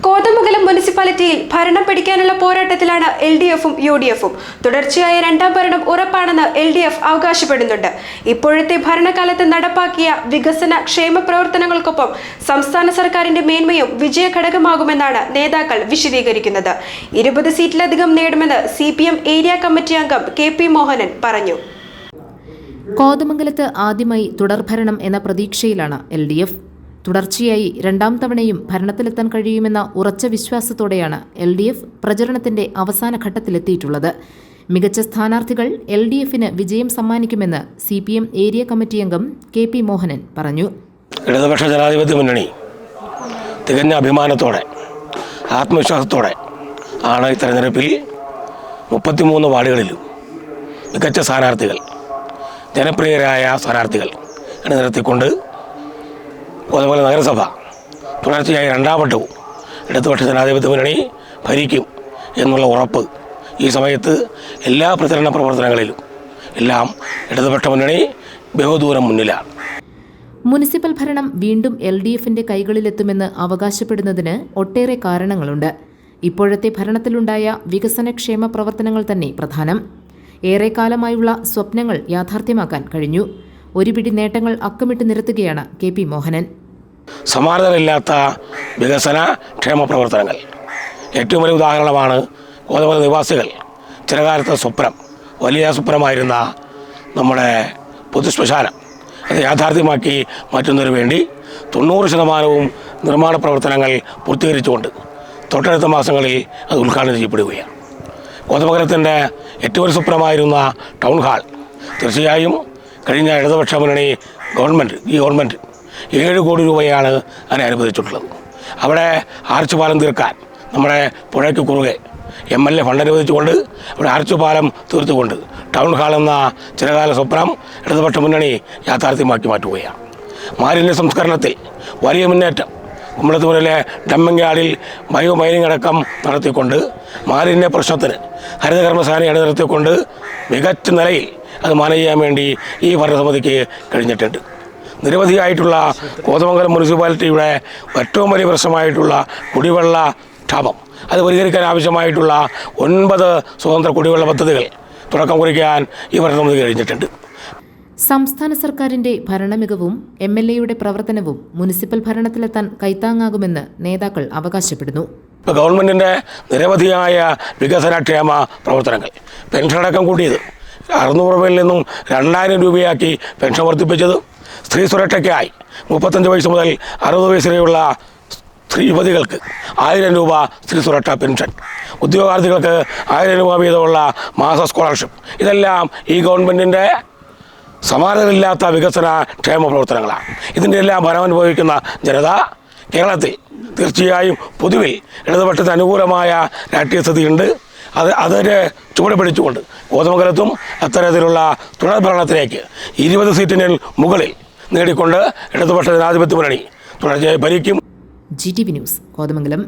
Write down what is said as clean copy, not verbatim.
കോതമംഗലം മുനിസിപ്പാലിറ്റിയിൽ ഭരണം പിടിക്കാനുള്ള പോരാട്ടത്തിലാണ് LDFും UDFും. തുടർച്ചയായ രണ്ടാം ഭരണം ഉറപ്പാണെന്ന് LDF അവകാശപ്പെടുന്നുണ്ട്. ഇപ്പോഴത്തെ ഭരണകാലത്ത് നടപ്പാക്കിയ വികസന ക്ഷേമ പ്രവർത്തനങ്ങൾക്കൊപ്പം സംസ്ഥാന സർക്കാരിന്റെ മേന്മയും വിജയഘടകമാകുമെന്നാണ് നേതാക്കൾ വിശദീകരിക്കുന്നത്. 20 സീറ്റിലധികം നേടുമെന്ന് CPM ഏരിയ കമ്മിറ്റി അംഗം KP മോഹനൻ പറഞ്ഞു. കോതമംഗലത്ത് ആദ്യമായി തുടർഭരണം എന്ന പ്രതീക്ഷയിലാണ് LDF. തുടർച്ചയായി രണ്ടാം തവണയും ഭരണത്തിലെത്താൻ കഴിയുമെന്ന ഉറച്ച വിശ്വാസത്തോടെയാണ് LDF പ്രചരണത്തിന്റെ അവസാന ഘട്ടത്തിലെത്തിയിട്ടുള്ളത്. മികച്ച സ്ഥാനാർത്ഥികൾ LDFന് വിജയം സമ്മാനിക്കുമെന്ന് CPM ഏരിയ കമ്മിറ്റി അംഗം KP മോഹനൻ പറഞ്ഞു. ഇടതുപക്ഷ ജനാധിപത്യ മുന്നണി തികഞ്ഞ അഭിമാനത്തോടെ ആത്മവിശ്വാസത്തോടെ ആണ് ഈ തെരഞ്ഞെടുപ്പിൽ 33 വാർഡുകളിലും മികച്ച സ്ഥാനാർത്ഥികൾ, ജനപ്രിയരായ സ്ഥാനാർത്ഥികൾ നിർത്തിക്കൊണ്ട് കോതമംഗലം നഗരസഭ തുടർച്ചയായി രണ്ടാം വട്ടവും ഇടതുപക്ഷ ജനാധിപത്യ മുന്നണി ഭരിക്കും എന്നുള്ള ഉറപ്പ് ഈ സമയത്ത് എല്ലാ പ്രചരണ പ്രവർത്തനങ്ങളിലും എല്ലാം ഇടതുപക്ഷ മുന്നണി ബഹുദൂരം മുന്നിലാണ്. മുനിസിപ്പൽ ഭരണം വീണ്ടും LDFന്റെ കൈകളിലെത്തുമെന്ന് അവകാശപ്പെടുന്നതിന് ഒട്ടേറെ കാരണങ്ങളുണ്ട്. ഇപ്പോഴത്തെ ഭരണത്തിലുണ്ടായ വികസനക്ഷേമ പ്രവർത്തനങ്ങൾ തന്നെ പ്രധാനം. ഏറെക്കാലമായുള്ള സ്വപ്നങ്ങൾ യാഥാർത്ഥ്യമാക്കാൻ കഴിഞ്ഞു. ഒരുപിടി നേട്ടങ്ങൾ അക്കമിട്ട് നിരത്തുകയാണ് KP മോഹനൻ. സമാനതകളില്ലാത്ത വികസന ക്ഷേമ പ്രവർത്തനങ്ങൾ ഏറ്റവും വലിയ ഉദാഹരണമാണ് കോതമംഗലം നിവാസികൾ ചിലകാലത്തെ സ്വപ്നം, വലിയ സ്വപ്നമായിരുന്ന നമ്മുടെ പൊതുശ്മശാനം അത് യാഥാർത്ഥ്യമാക്കി മാറ്റുന്നതിന് വേണ്ടി 90% നിർമ്മാണ പ്രവർത്തനങ്ങൾ പൂർത്തീകരിച്ചുകൊണ്ട് തൊട്ടടുത്ത മാസങ്ങളിൽ അത് ഉദ്ഘാടനം ചെയ്യപ്പെടുകയാണ്. കോതമംഗലത്തിൻ്റെ ഏറ്റവും വലിയ സ്വപ്നമായിരുന്ന ടൗൺ ഹാൾ തീർച്ചയായും കഴിഞ്ഞ ഇടതുപക്ഷ മുന്നണി ഗവൺമെൻറ് 7 കോടി രൂപയാണ് അതിനെ അനുവദിച്ചിട്ടുള്ളത്. അവിടെ ആർച്ച് പാലം തീർക്കാൻ നമ്മുടെ പുഴയ്ക്ക് കുറുകെ MLA ഫണ്ട് അനുവദിച്ചുകൊണ്ട് അവിടെ ആർച്ച് പാലം തീർത്തുകൊണ്ട് ടൗൺ ഹാൾ എന്ന ചിരകാല സ്വപ്നം ഇടതുപക്ഷ മുന്നണി യാഥാർത്ഥ്യമാക്കി മാറ്റുകയാണ്. മാലിന്യ സംസ്കരണത്തിൽ വലിയ മുന്നേറ്റം കുമ്പളത്തൂരിലെ ഡമ്പിംഗ് യാർഡിൽ മൈനിങ് അടക്കം നടത്തിക്കൊണ്ട് മാലിന്യ പ്രശ്നത്തിന് ഹരിതകർമ്മസേനയെ അണിനിർത്തിക്കൊണ്ട് മികച്ച നിലയിൽ അത് മാനേജ് ചെയ്യാൻ വേണ്ടി ഈ ഭരണസമിതിക്ക് കഴിഞ്ഞിട്ടുണ്ട്. നിരവധിയായിട്ടുള്ള കോതമംഗലം മുനിസിപ്പാലിറ്റിയുടെ ഏറ്റവും വലിയ പ്രശ്നമായിട്ടുള്ള കുടിവെള്ള ക്ഷാമം അത് പരിഹരിക്കാൻ ആവശ്യമായിട്ടുള്ള 9 സ്വതന്ത്ര കുടിവെള്ള പദ്ധതികൾ തുടക്കം കുറിക്കാൻ ഈ ഭരണസമിതി കഴിഞ്ഞിട്ടുണ്ട്. സംസ്ഥാന സർക്കാരിന്റെ ഭരണമികവും MLAയുടെ പ്രവർത്തനവും മുനിസിപ്പൽ ഭരണത്തിലെത്താൻ കൈത്താങ്ങാകുമെന്ന് നേതാക്കൾ അവകാശപ്പെടുന്നു. ഇപ്പോൾ ഗവൺമെൻറ്റിൻ്റെ നിരവധിയായ വികസനക്ഷേമ പ്രവർത്തനങ്ങൾ, പെൻഷനടക്കം കൂട്ടിയത് 600 രൂപയിൽ നിന്നും 2000 രൂപയാക്കി പെൻഷൻ വർദ്ധിപ്പിച്ചത്, സ്ത്രീ സുരക്ഷയ്ക്കായി 35 വയസ്സ് മുതൽ 60 വയസ്സ് വരെയുള്ള സ്ത്രീപതികൾക്ക് 1000 രൂപ സ്ത്രീ സുരക്ഷാ പെൻഷൻ, ഉദ്യോഗാർത്ഥികൾക്ക് 1000 രൂപ വീതമുള്ള മാസ സ്കോളർഷിപ്പ്, ഇതെല്ലാം ഈ ഗവൺമെൻറ്റിൻ്റെ സമാനതകളില്ലാത്ത വികസന ക്ഷേമ പ്രവർത്തനങ്ങളാണ്. ഇതിൻ്റെ എല്ലാം ഫലം അനുഭവിക്കുന്ന ജനത കേരളത്തിൽ തീർച്ചയായും പൊതുവിൽ ഇടതുപക്ഷത്തിന് അനുകൂലമായ രാഷ്ട്രീയ സ്ഥിതിയുണ്ട്. അതിനെ ചുവട് പിടിച്ചുകൊണ്ട് കോതമംഗലത്തും അത്തരത്തിലുള്ള തുടർ ഭരണത്തിലേക്ക് 20 സീറ്റിന് മുകളിൽ നേടിക്കൊണ്ട് ഇടതുപക്ഷ ജനാധിപത്യ മുന്നണി തുടർച്ചയായി ഭരിക്കും. GTV news Kothamangalam.